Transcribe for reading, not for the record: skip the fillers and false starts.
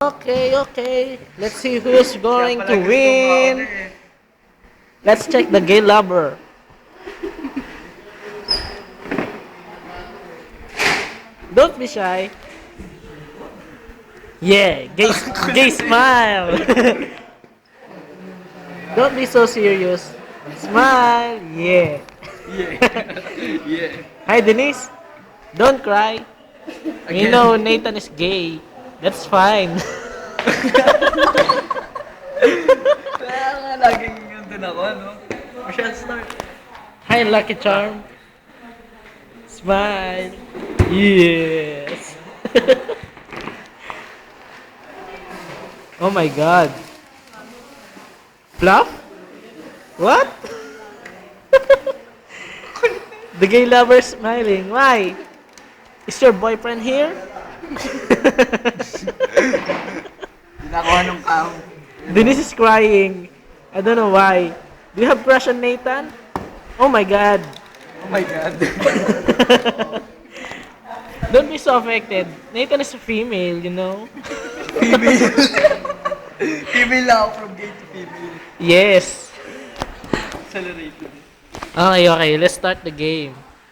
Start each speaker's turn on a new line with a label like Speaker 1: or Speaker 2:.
Speaker 1: Okay. Let's see who's going to win. Let's check the gay lover. Don't be shy. Yeah, gay smile. Don't be so serious. Smile. Yeah.
Speaker 2: Yeah. Yeah.
Speaker 1: Hi, Denise. Don't cry. You
Speaker 2: Again.
Speaker 1: know Nathan is gay. That's fine.
Speaker 2: Kaya nga laging yun dun ako, no? Michelle start.
Speaker 1: Hi, Lucky Charm. Smile. Yes. Oh my God. Fluff? What? The gay lover smiling. Why? Is your boyfriend here?
Speaker 2: Hindi na ako anong count.
Speaker 1: Denise is crying. I don't know why. Do you have crush on Nathan? Oh my God.
Speaker 2: Oh my God.
Speaker 1: Don't be so affected. Nathan is a female, you know?
Speaker 2: Female. Female lang ako from gay to female.
Speaker 1: Yes.
Speaker 2: Accelerated.
Speaker 1: Okay. Let's start the game.